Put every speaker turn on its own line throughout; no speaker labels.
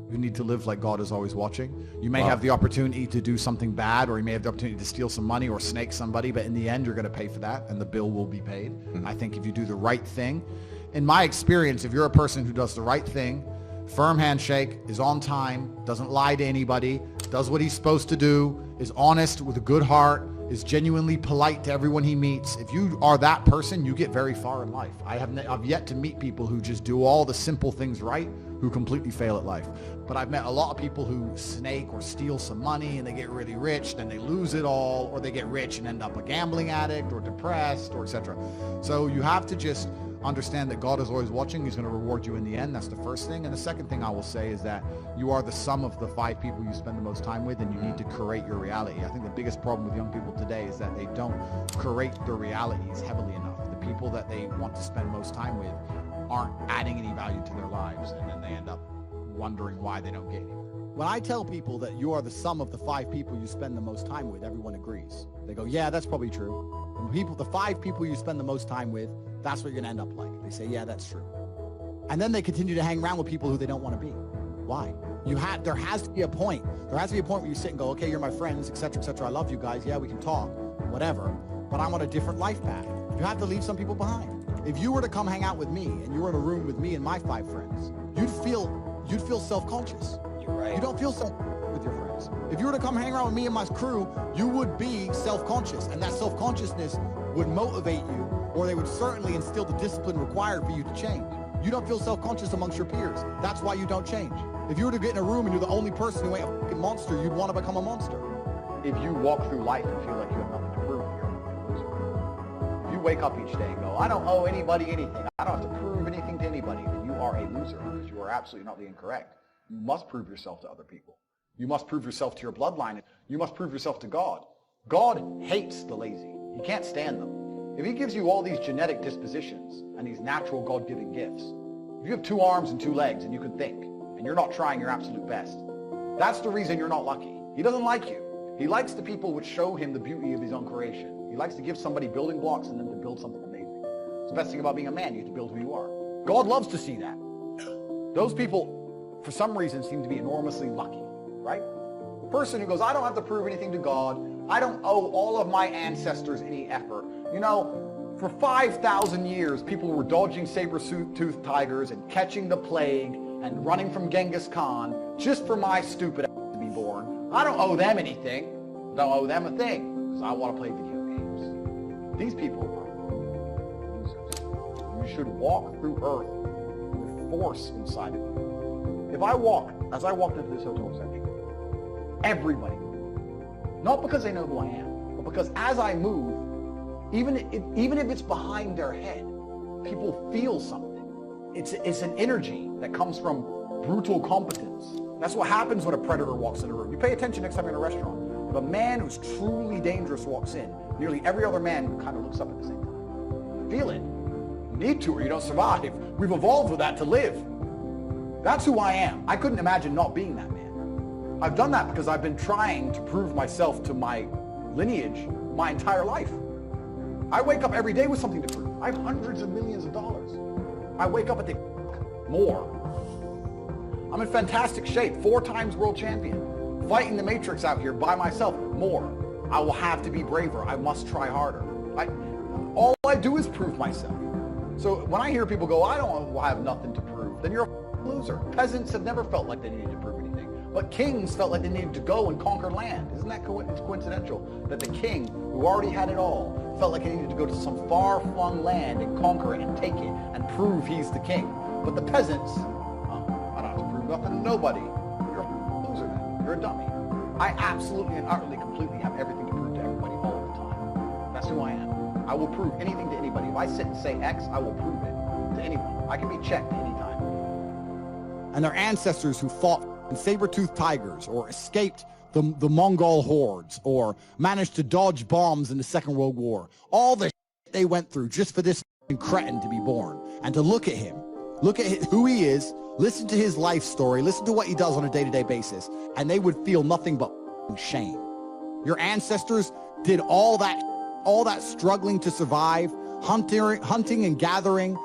You need to live like God is always watching. You may have the opportunity to do something bad, or you may have the opportunity to steal some money or snake somebody, but in the end, you're going to pay for that, and the bill will be paid. I think if you do the right thing, in my experience, if you're a person who does the right thing, firm handshake, is on time, doesn't lie to anybody, does what he's supposed to do, is honest with a good heart, is genuinely polite to everyone he meets. If you are that person, you get very far in life. I've yet to meet people who just do all the simple things right, who completely fail at life. But I've met a lot of people who snake or steal some money and they get really rich, then they lose it all, or they get rich and end up a gambling addict or depressed, or etc. So you have to just understand that God is always watching. He's going to reward you in the end. That's the first thing. And the second thing I will say is that you are the sum of the 5 people you spend the most time with, and you need to curate your reality. I think the biggest problem with young people today is that they don't curate their realities heavily enough. The people that they want to spend most time with aren't adding any value to their lives, and then they end up wondering why they don't get anywhere. When I tell people that you are the sum of the 5 people you spend the most time with, everyone agrees. They go, yeah, that's probably true. The 5 people you spend the most time with, that's what you're gonna end up like. They say, yeah, that's true. And then they continue to hang around with people who they don't want to be. Why? There has to be a point. There has to be a point where you sit and go, okay, you're my friends, etc., etc. I love you guys. Yeah, we can talk, whatever. But I'm on a different life path. You have to leave some people behind. If you were to come hang out with me and you were in a room with me and my 5 friends, you'd feel self-conscious.
You're right.
You don't feel with your friends. If you were to come hang around with me and my crew, you would be self-conscious, and that self-consciousness would motivate you, or they would certainly instill the discipline required for you to change. You don't feel self-conscious amongst your peers. That's why you don't change. If you were to get in a room and you're the only person who ain't a fucking monster, you'd want to become a monster. If you walk through life and feel like you have nothing to prove, you're a loser. If you wake up each day and go, I don't owe anybody anything, I don't have to prove anything to anybody, then you are a loser, because you are absolutely not being correct. You must prove yourself to other people. You must prove yourself to your bloodline. You must prove yourself to God. God hates the lazy. He can't stand them. If he gives you all these genetic dispositions and these natural God-given gifts, if you have 2 arms and 2 legs and you can think, and you're not trying your absolute best, that's the reason you're not lucky. He doesn't like you. He likes the people which show him the beauty of his own creation. He likes to give somebody building blocks and then to build something amazing. It's the best thing about being a man. You have to build who you are. God loves to see that. Those people, for some reason, seem to be enormously lucky, right? The person who goes, I don't have to prove anything to God. I don't owe all of my ancestors any effort. You know, for 5,000 years, people were dodging saber-toothed tigers and catching the plague and running from Genghis Khan just for my stupid ass to be born. I don't owe them anything. Don't owe them a thing, because I want to play video games. These people are losers. You should walk through earth with force inside of you. If I walk, as I walked into this hotel reception, everybody, not because they know who I am, but because as I move, even if it's behind their head, people feel something. It's an energy that comes from brutal competence. That's what happens when a predator walks in a room. You pay attention next time you're in a restaurant. If a man who's truly dangerous walks in, nearly every other man kind of looks up at the same time. Feel it. You need to, or you don't survive. We've evolved with that to live. That's who I am. I couldn't imagine not being that man. I've done that because I've been trying to prove myself to my lineage my entire life. I wake up every day with something to prove. I have hundreds of millions of dollars. I wake up and think, more. I'm in fantastic shape, 4 times world champion. Fighting the Matrix out here by myself, more. I will have to be braver. I must try harder. All I do is prove myself. So when I hear people go, I don't have nothing to prove, then you're a loser. Peasants have never felt like they needed to prove anything. But kings felt like they needed to go and conquer land. Isn't that coincidental? That the king, who already had it all, felt like he needed to go to some far-flung land and conquer it and take it and prove he's the king. But the peasants, I don't have to prove nothing to nobody. You're a loser then. You're a dummy. I absolutely and utterly, completely have everything to prove to everybody all the time. That's who I am. I will prove anything to anybody. If I sit and say X, I will prove it to anyone. I can be checked anytime. And their ancestors who fought saber-toothed tigers or escaped the Mongol hordes or managed to dodge bombs in the Second World War. All the they went through just for this cretin to be born. And to look at him, look at who he is, listen to his life story, listen to what he does on a day-to-day basis, and they would feel nothing but shame. Your ancestors did all that struggling to survive, hunting and gathering,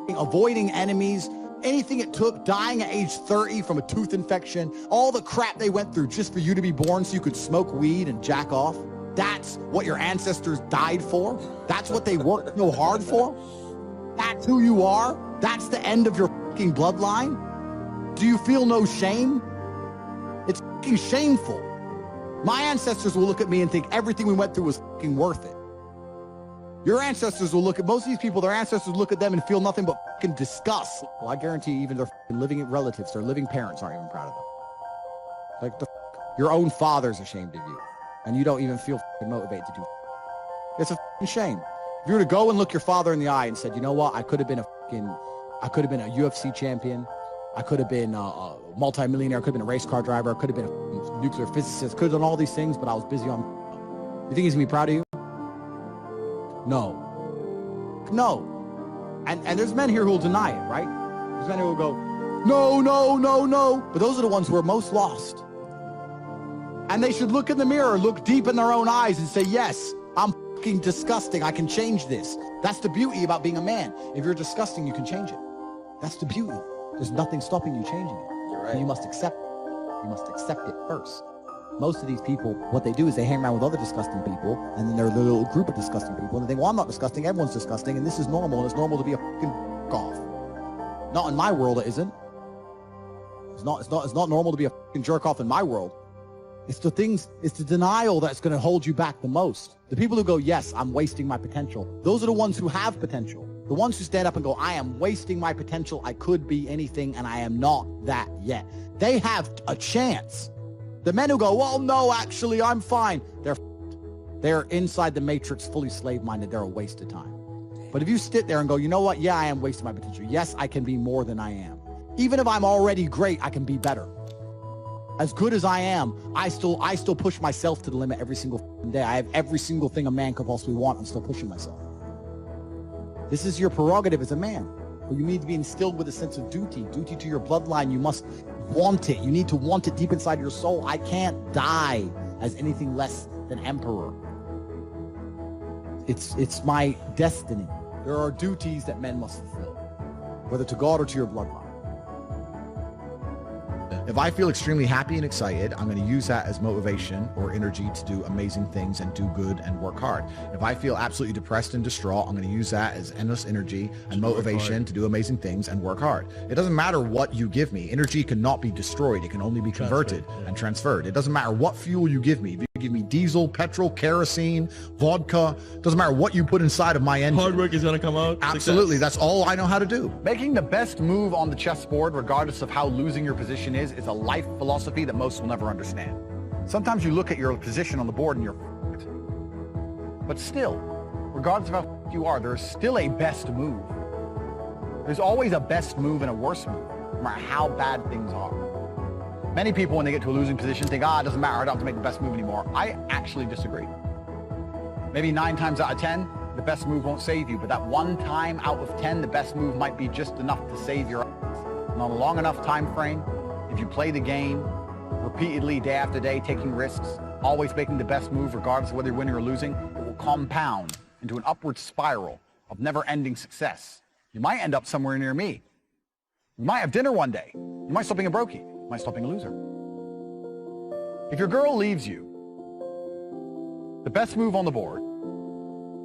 avoiding enemies, anything it took, dying at age 30 from a tooth infection, all the crap they went through just for you to be born so you could smoke weed and jack off. That's what your ancestors died for. That's what they worked so hard for. That's who you are. That's the end of your fucking bloodline. Do you feel no shame? It's fucking shameful. My ancestors will look at me and think everything we went through was fucking worth it. Your ancestors will look at, most of these people, their ancestors look at them and feel nothing but fucking disgust. Well, I guarantee even their fucking living relatives, their living parents aren't even proud of them. Like, your own father's ashamed of you, and you don't even feel fucking motivated to do it. It's a fucking shame. If you were to go and look your father in the eye and said, you know what, I could have been a UFC champion, I could have been a multi-millionaire, I could have been a race car driver, I could have been a nuclear physicist, could have done all these things, but I was busy on. You think he's gonna be proud of you? No. And there's men here who will deny it, right? There's men who will go, no. But those are the ones who are most lost. And they should look in the mirror, look deep in their own eyes and say, yes, I'm fucking disgusting. I can change this. That's the beauty about being a man. If you're disgusting, you can change it. That's the beauty. There's nothing stopping you changing it.
You're right.
And you must accept it. You must accept it first. Most of these people, what they do is they hang around with other disgusting people, and then they're a little group of disgusting people, and they think, well, I'm not disgusting, everyone's disgusting, and this is normal, and it's normal to be a fucking off. Not in my world, it isn't. It's not normal to be a fucking jerk off in my world. It's the denial that's going to hold you back the most. The people who go, yes, I'm wasting my potential. Those are the ones who have potential. The ones who stand up and go, I am wasting my potential. I could be anything, and I am not that yet. They have a chance. The men who go, well, no, actually, I'm fine. They're inside the matrix, fully slave-minded. They're a waste of time. But if you sit there and go, you know what? Yeah, I am wasting my potential. Yes, I can be more than I am. Even if I'm already great, I can be better. As good as I am, I still push myself to the limit every single day. I have every single thing a man could possibly want. I'm still pushing myself. This is your prerogative as a man. But you need to be instilled with a sense of duty to your bloodline. You must want it. You need to want it deep inside your soul. I can't die as anything less than emperor. It's my destiny. There are duties that men must fulfill, whether to God or to your bloodline.
If I feel extremely happy and excited, I'm going to use that as motivation or energy to do amazing things and do good and work hard. If I feel absolutely depressed and distraught, I'm going to use that as endless energy and motivation to do amazing things and work hard. It doesn't matter what you give me. Energy cannot be destroyed. It can only be converted and transferred. It doesn't matter what fuel you give me. If you give me diesel, petrol, kerosene, vodka, doesn't matter what you put inside of my engine.
Hard work is going to come out.
Absolutely. That's all I know how to do.
Making the best move on the chessboard, regardless of how losing your position is a life philosophy that most will never understand. Sometimes you look at your position on the board and you're f***ed. But still, regardless of how f***ed you are, there's still a best move. There's always a best move and a worse move, no matter how bad things are. Many people, when they get to a losing position, think, it doesn't matter, I don't have to make the best move anymore. I actually disagree. Maybe 9 times out of 10, the best move won't save you, but that 1 time out of 10, the best move might be just enough to save your ass. And on a long enough time frame, if you play the game repeatedly, day after day, taking risks, always making the best move, regardless of whether you're winning or losing, it will compound into an upward spiral of never-ending success. You might end up somewhere near me. You might have dinner one day. You might stop being a brokey. You might stop being a loser. If your girl leaves you, the best move on the board,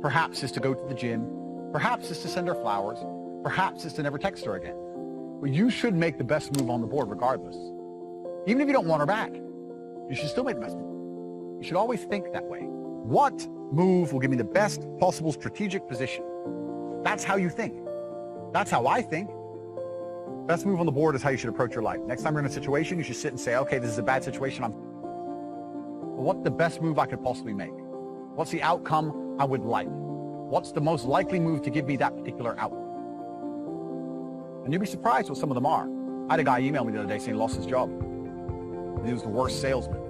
perhaps is to go to the gym, perhaps is to send her flowers, perhaps is to never text her again. But you should make the best move on the board regardless. Even if you don't want her back, you should still make the best move. You should always think that way. What move will give me the best possible strategic position? That's how you think. That's how I think. Best move on the board is how you should approach your life. Next time you're in a situation, you should sit and say, okay, this is a bad situation. But what's the best move I could possibly make? What's the outcome I would like? What's the most likely move to give me that particular outcome? And you'd be surprised what some of them are. I had a guy email me the other day saying he lost his job. He was the worst salesman.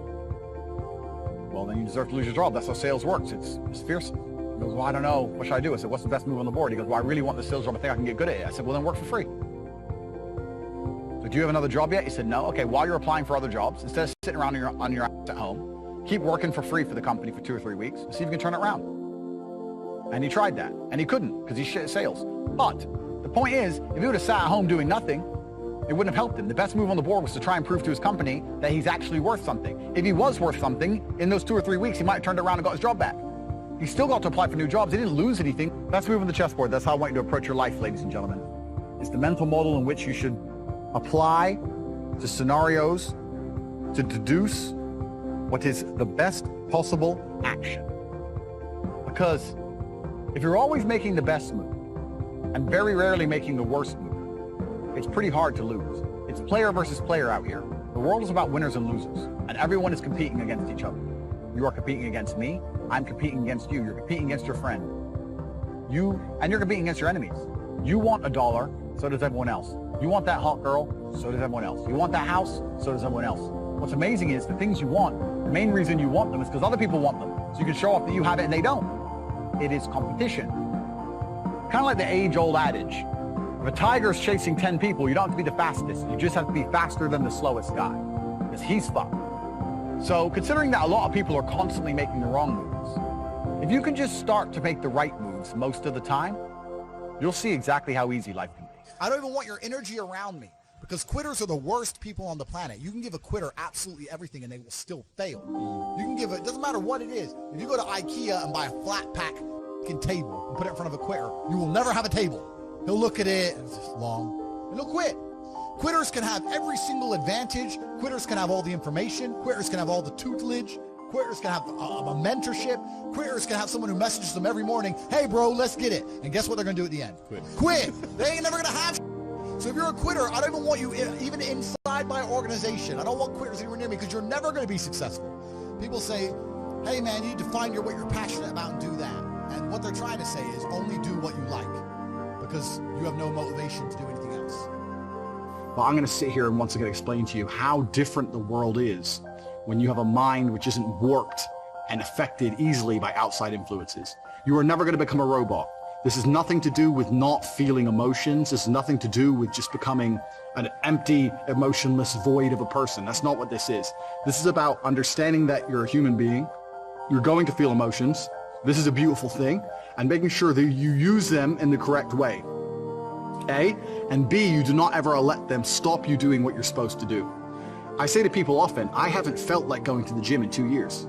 Well, then you deserve to lose your job. That's how sales works. It's fearsome. He goes, well, I don't know. What should I do? I said, what's the best move on the board? He goes, well, I really want the sales job. I think I can get good at it. I said, well, then work for free. So do you have another job yet? He said, no. Okay, while you're applying for other jobs, instead of sitting around on your ass at home, keep working for free for the company for 2 or 3 weeks and see if you can turn it around. And he tried that. And he couldn't because he's shit at sales. But the point is, if he would have sat at home doing nothing, it wouldn't have helped him. The best move on the board was to try and prove to his company that he's actually worth something. If he was worth something, in those 2 or 3 weeks, he might have turned around and got his job back. He still got to apply for new jobs. He didn't lose anything. Best move on the chessboard. That's how I want you to approach your life, ladies and gentlemen. It's the mental model in which you should apply to scenarios to deduce what is the best possible action. Because if you're always making the best move and very rarely making the worst move, it's pretty hard to lose. It's player versus player out here. The world is about winners and losers, and everyone is competing against each other. You are competing against me. I'm competing against you. You're competing against your friend. You're competing against your enemies. You want $1, so does everyone else. You want that hot girl, so does everyone else. You want that house, so does everyone else. What's amazing is the things you want, the main reason you want them is because other people want them. So you can show off that you have it and they don't. It is competition. Kind of like the age-old adage. If a tiger's chasing 10 people, you don't have to be the fastest. You just have to be faster than the slowest guy, because he's fucked. So considering that a lot of people are constantly making the wrong moves, if you can just start to make the right moves most of the time, you'll see exactly how easy life can be.
I don't even want your energy around me, because quitters are the worst people on the planet. You can give a quitter absolutely everything and they will still fail. You can give it, doesn't matter what it is. If you go to IKEA and buy a flat pack table and put it in front of a quitter, you will never have a table. He'll look at it, and it's just long, and he'll quit. Quitters can have every single advantage. Quitters can have all the information. Quitters can have all the tutelage. Quitters can have a mentorship. Quitters can have someone who messages them every morning, hey bro, let's get it. And guess what they're gonna do at the end? Quit. They ain't never gonna have. So if you're a quitter, I don't even want you even inside my organization. I don't want quitters anywhere near me, because you're never gonna be successful. People say, hey man, you need to find what you're passionate about and do that. And what they're trying to say is only do what you like, because you have no motivation to do anything else.
Well, I'm going to sit here and once again explain to you how different the world is when you have a mind which isn't warped and affected easily by outside influences. You are never going to become a robot. This has nothing to do with not feeling emotions. This has nothing to do with just becoming an empty, emotionless void of a person. That's not what this is. This is about understanding that you're a human being. You're going to feel emotions. This is a beautiful thing, and making sure that you use them in the correct way. A, and B, you do not ever let them stop you doing what you're supposed to do. I say to people often, I haven't felt like going to the gym in 2 years.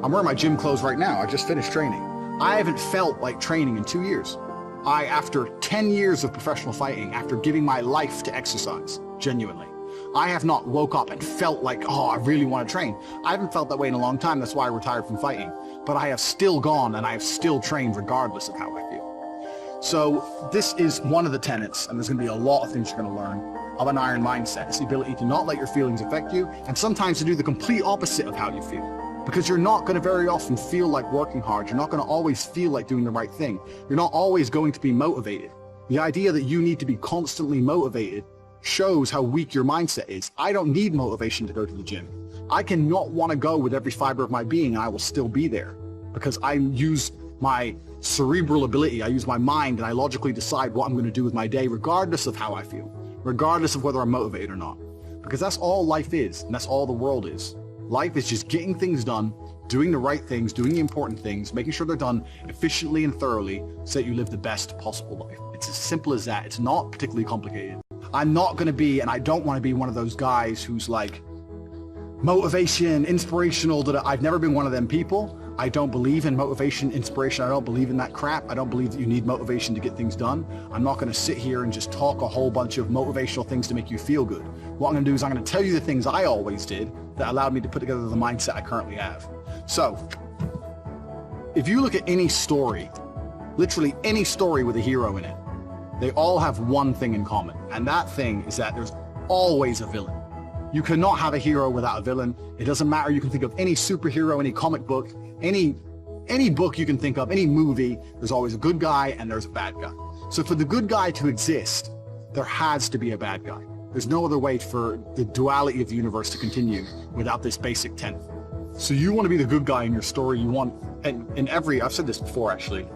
I'm wearing my gym clothes right now. I just finished training. I haven't felt like training in 2 years. After 10 years of professional fighting, after giving my life to exercise, genuinely, I have not woke up and felt like, oh, I really want to train. I haven't felt that way in a long time. That's why I retired from fighting. But I have still gone and I have still trained regardless of how I feel. So this is one of the tenets, and there's going to be a lot of things you're going to learn, of an iron mindset. It's the ability to not let your feelings affect you, and sometimes to do the complete opposite of how you feel. Because you're not going to very often feel like working hard. You're not going to always feel like doing the right thing. You're not always going to be motivated. The idea that you need to be constantly motivated shows how weak your mindset is. I don't need motivation to go to the gym. I can not want to go with every fiber of my being, and I will still be there, because I use my cerebral ability, I use my mind, and I logically decide what I'm going to do with my day regardless of how I feel, regardless of whether I'm motivated or not. Because that's all life is, and that's all the world is. Life is just getting things done, doing the right things, doing the important things, making sure they're done efficiently and thoroughly so that you live the best possible life. It's as simple as that. It's not particularly complicated. I'm not going to be, and I don't want to be, one of those guys who's like motivation, inspirational. I've never been one of them people. I don't believe in motivation, inspiration. I don't believe in that crap. I don't believe that you need motivation to get things done. I'm not going to sit here and just talk a whole bunch of motivational things to make you feel good. What I'm going to do is I'm going to tell you the things I always did that allowed me to put together the mindset I currently have. So, if you look at any story, literally any story with a hero in it, they all have one thing in common, and that thing is that there's always a villain. You cannot have a hero without a villain. It doesn't matter. You can think of any superhero, any comic book, any book you can think of, any movie, there's always a good guy and there's a bad guy. So for the good guy to exist, there has to be a bad guy. There's no other way for the duality of the universe to continue without this basic tenet. So you want to be the good guy in your story. You want, and I've said this before actually,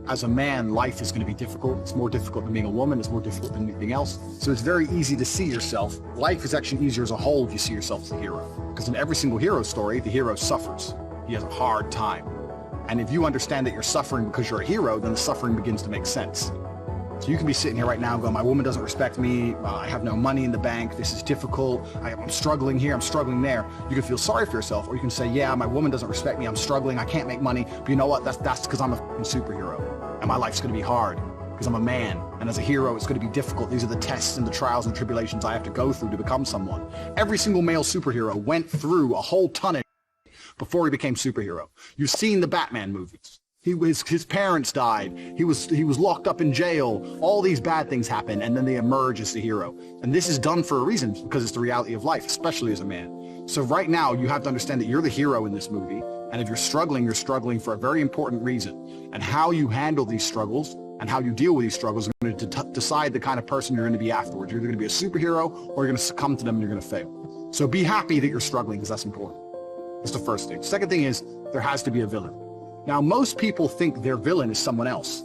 as a man, life is going to be difficult. It's more difficult than being a woman. It's more difficult than anything else. So it's very easy to see yourself. Life is actually easier as a whole if you see yourself as a hero. Because in every single hero story, the hero suffers. He has a hard time. And if you understand that you're suffering because you're a hero, then the suffering begins to make sense. So you can be sitting here right now going, my woman doesn't respect me, I have no money in the bank, this is difficult, I'm struggling here, I'm struggling there. You can feel sorry for yourself, or you can say, yeah, my woman doesn't respect me, I'm struggling, I can't make money, but you know what, that's because I'm a superhero, and my life's going to be hard, because I'm a man, and as a hero, it's going to be difficult. These are the tests and the trials and tribulations I have to go through to become someone. Every single male superhero went through a whole ton of before he became superhero. You've seen the Batman movies. His parents died. He was locked up in jail. All these bad things happen, and then they emerge as the hero. And this is done for a reason, because it's the reality of life, especially as a man. So right now, you have to understand that you're the hero in this movie, and if you're struggling for a very important reason. And how you handle these struggles and how you deal with these struggles are going to decide the kind of person you're going to be afterwards. You're either going to be a superhero, or you're going to succumb to them and you're going to fail. So be happy that you're struggling, because that's important. That's the first thing. Second thing is, there has to be a villain. Now, most people think their villain is someone else.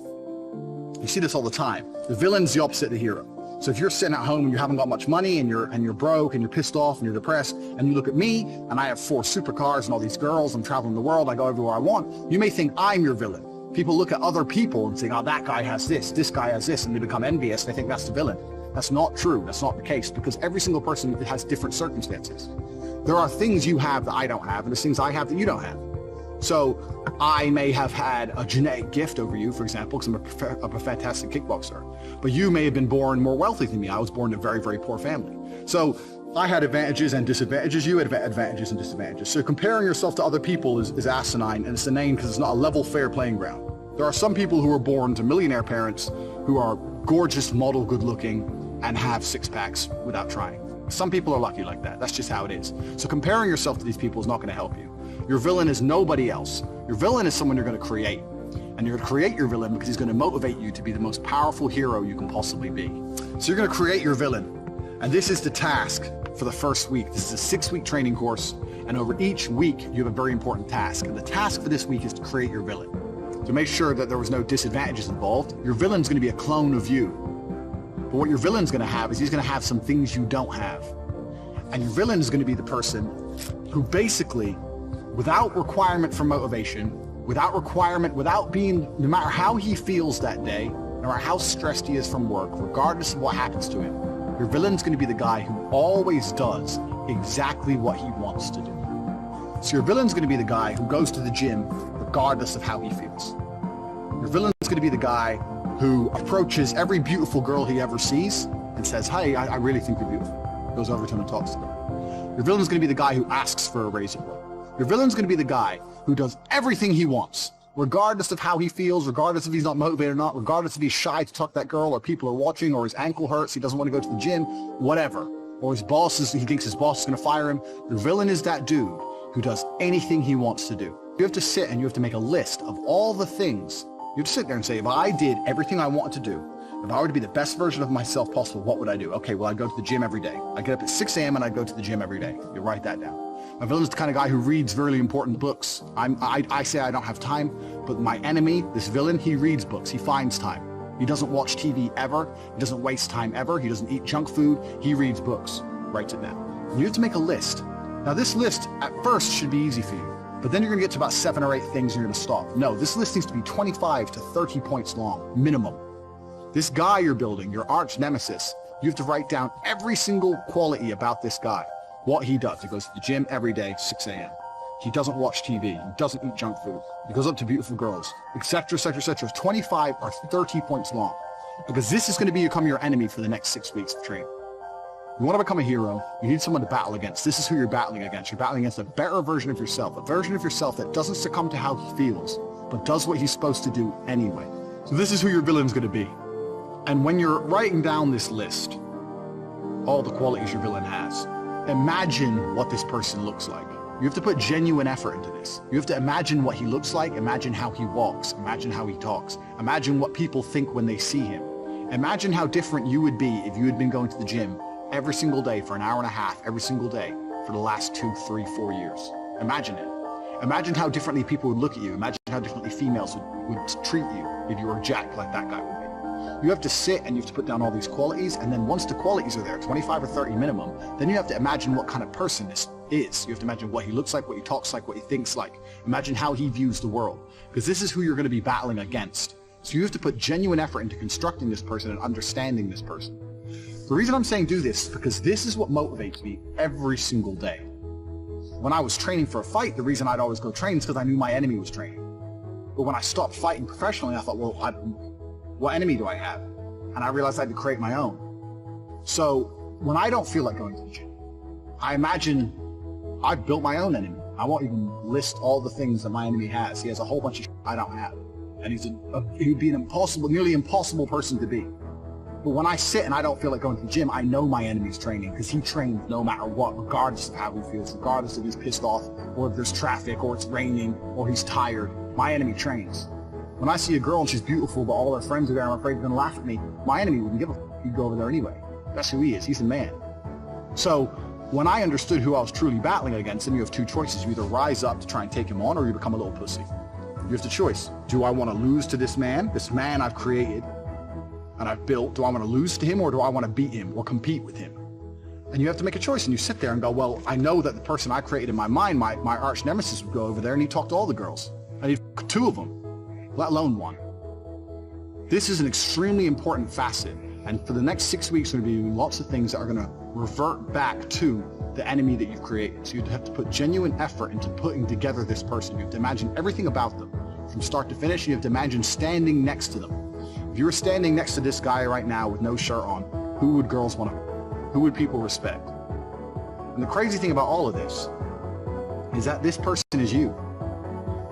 You see this all the time. The villain's the opposite of the hero. So if you're sitting at home and you haven't got much money and you're broke and you're pissed off and you're depressed, and you look at me and I have 4 supercars and all these girls, I'm traveling the world, I go everywhere I want, you may think I'm your villain. People look at other people and say, oh, that guy has this guy has this, and they become envious. They think that's the villain. That's not true. That's not the case, because every single person has different circumstances. There are things you have that I don't have, and there's things I have that you don't have. So I may have had a genetic gift over you, for example, because I'm a fantastic kickboxer. But you may have been born more wealthy than me. I was born in a very, very poor family. So I had advantages and disadvantages. You had advantages and disadvantages. So comparing yourself to other people is asinine, and it's inane because it's not a level, fair playing ground. There are some people who are born to millionaire parents who are gorgeous, model, good-looking, and have 6-packs without trying. Some people are lucky like that. That's just how it is. So comparing yourself to these people is not going to help you. Your villain is nobody else. Your villain is someone you're going to create. And you're going to create your villain because he's going to motivate you to be the most powerful hero you can possibly be. So you're going to create your villain. And this is the task for the first week. This is a 6-week training course. And over each week, you have a very important task. And the task for this week is to create your villain. To make sure that there was no disadvantages involved, your villain's going to be a clone of you. But what your villain's going to have is he's going to have some things you don't have. And your villain is going to be the person who basically, without requirement for motivation, without being, no matter how he feels that day, no matter how stressed he is from work, regardless of what happens to him, your villain's going to be the guy who always does exactly what he wants to do. So your villain's going to be the guy who goes to the gym regardless of how he feels. Your villain's going to be the guy who approaches every beautiful girl he ever sees and says, hey, I really think you're beautiful. Goes over to him and talks to them. Your villain's going to be the guy who asks for a raise at work. Your villain's going to be the guy who does everything he wants, regardless of how he feels, regardless if he's not motivated or not, regardless if he's shy to talk to that girl, or people are watching, or his ankle hurts, he doesn't want to go to the gym, whatever. Or he thinks his boss is going to fire him. Your villain is that dude who does anything he wants to do. You have to sit and you have to make a list of all the things. You have to sit there and say, if I did everything I wanted to do, if I were to be the best version of myself possible, what would I do? Okay, well, I'd go to the gym every day. I get up at 6 a.m. and I'd go to the gym every day. You write that down. My villain's the kind of guy who reads really important books. I say I don't have time, but my enemy, this villain, he reads books. He finds time. He doesn't watch TV ever. He doesn't waste time ever. He doesn't eat junk food. He reads books. Writes it down. And you have to make a list. Now, this list at first should be easy for you, but then you're going to get to about 7 or 8 things and you're going to stop. No, this list needs to be 25 to 30 points long, minimum. This guy you're building, your arch nemesis, you have to write down every single quality about this guy. What he does. He goes to the gym every day, 6 a.m. He doesn't watch TV. He doesn't eat junk food. He goes up to beautiful girls, etc., etc., etc. 25 or 30 points long. Because this is going to become your enemy for the next 6 weeks of training. You want to become a hero, you need someone to battle against. This is who you're battling against. You're battling against a better version of yourself, a version of yourself that doesn't succumb to how he feels, but does what he's supposed to do anyway. So this is who your villain's going to be. And when you're writing down this list, all the qualities your villain has, imagine what this person looks like. You have to put genuine effort into this. You have to imagine what he looks like, imagine how he walks, imagine how he talks, imagine what people think when they see him. Imagine how different you would be if you had been going to the gym every single day for an hour and a half, every single day for the last 2, 3, 4 years. Imagine it. Imagine how differently people would look at you. Imagine how differently females would treat you if you were jacked like that guy would be. You have to sit and you have to put down all these qualities, and then once the qualities are there, 25 or 30 minimum, then you have to imagine what kind of person this is. You have to imagine what he looks like, what he talks like, what he thinks like. Imagine how he views the world, because this is who you're going to be battling against. So you have to put genuine effort into constructing this person and understanding this person. The reason I'm saying do this is because this is what motivates me every single day. When I was training for a fight, the reason I'd always go train is because I knew my enemy was training. But when I stopped fighting professionally, I thought, well, what enemy do I have? And I realized I had to create my own. So when I don't feel like going to the gym, I imagine I've built my own enemy. I won't even list all the things that my enemy has. He has a whole bunch of shit I don't have. And he'd be an impossible, nearly impossible person to be. But when I sit and I don't feel like going to the gym, I know my enemy's training because he trains no matter what, regardless of how he feels, regardless if he's pissed off or if there's traffic or it's raining or he's tired. My enemy trains. When I see a girl and she's beautiful, but all her friends are there, I'm afraid they're gonna laugh at me. My enemy wouldn't give a f***. He'd go over there anyway. That's who he is. He's a man. So when I understood who I was truly battling against, then you have two choices. You either rise up to try and take him on, or you become a little pussy. You have the choice. Do I want to lose to this man I've created and I've built? Do I want to lose to him, or do I want to beat him or compete with him? And you have to make a choice, and you sit there and go, well, I know that the person I created in my mind, my arch nemesis, would go over there and he'd talk to all the girls. And he'd f*** two of them, let alone one. This is an extremely important facet, and for the next 6 weeks, we're going to be doing lots of things that are going to revert back to the enemy that you've created. So you have to put genuine effort into putting together this person. You have to imagine everything about them from start to finish. You have to imagine standing next to them. If you were standing next to this guy right now with no shirt on, who would girls want to, who would people respect? And the crazy thing about all of this is that this person is you.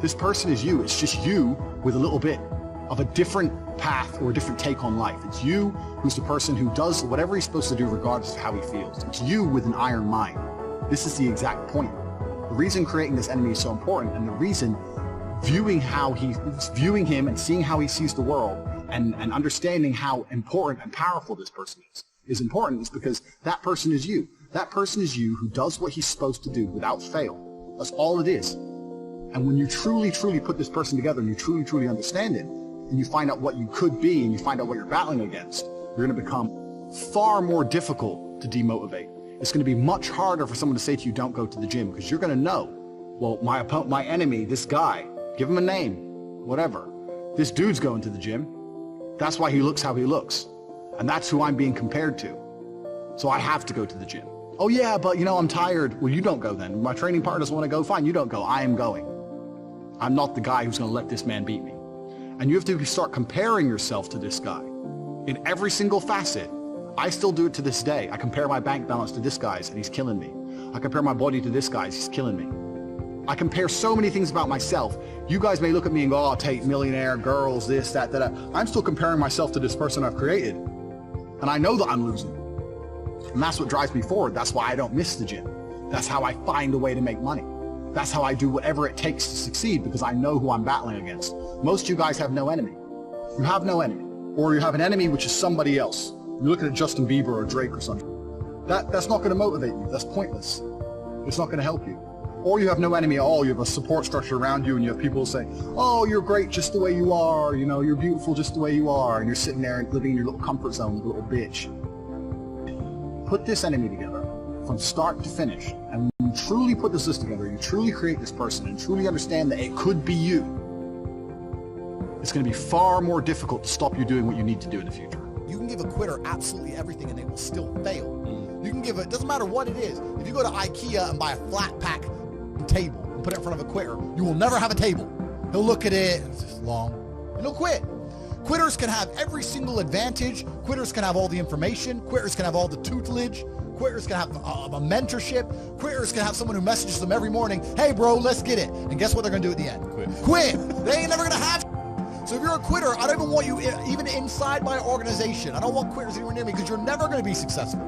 This person is you. It's just you with a little bit of a different path or a different take on life. It's you who's the person who does whatever he's supposed to do regardless of how he feels. It's you with an iron mind. This is the exact point. The reason creating this enemy is so important, and the reason viewing him and seeing how he sees the world and understanding how important and powerful this person is important, is because that person is you. That person is you who does what he's supposed to do without fail. That's all it is. And when you truly, truly put this person together and you truly, truly understand it, and you find out what you could be and you find out what you're battling against, you're going to become far more difficult to demotivate. It's going to be much harder for someone to say to you, don't go to the gym, because you're going to know, well, my enemy, this guy, give him a name, whatever. This dude's going to the gym. That's why he looks how he looks. And that's who I'm being compared to. So I have to go to the gym. Oh yeah, but I'm tired. Well, you don't go then. My training partner doesn't want to go. Fine, you don't go. I am going. I'm not the guy who's going to let this man beat me. And you have to start comparing yourself to this guy in every single facet. I still do it to this day. I compare my bank balance to this guy's and he's killing me. I compare my body to this guy's, he's killing me. I compare so many things about myself. You guys may look at me and go, oh, Tate, millionaire, girls, this, that, that. I'm still comparing myself to this person I've created. And I know that I'm losing. And that's what drives me forward. That's why I don't miss the gym. That's how I find a way to make money. That's how I do whatever it takes to succeed, because I know who I'm battling against. Most of you guys have no enemy. You have no enemy. Or you have an enemy which is somebody else. You're looking at Justin Bieber or Drake or something. That's not going to motivate you. That's pointless. It's not going to help you. Or you have no enemy at all. You have a support structure around you, and you have people say, oh, you're great just the way you are. You're beautiful just the way you are. And you're sitting there and living in your little comfort zone, you little bitch. Put this enemy together from start to finish. And when you truly put this list together, you truly create this person and truly understand that it could be you, it's going to be far more difficult to stop you doing what you need to do in the future.
You can give a quitter absolutely everything and they will still fail. You can give it, doesn't matter what it is. If you go to IKEA and buy a flat pack table and put it in front of a quitter, you will never have a table. He'll look at it, it's just long, and he'll quit. Quitters can have every single advantage. Quitters can have all the information. Quitters can have all the tutelage. Quitters can have a mentorship. Quitters can have someone who messages them every morning, hey bro, let's get it. And guess what they're gonna do at the end? Quit. They ain't never gonna have. So if you're a quitter, I don't even want you even inside my organization. I don't want quitters anywhere near me, because you're never gonna be successful.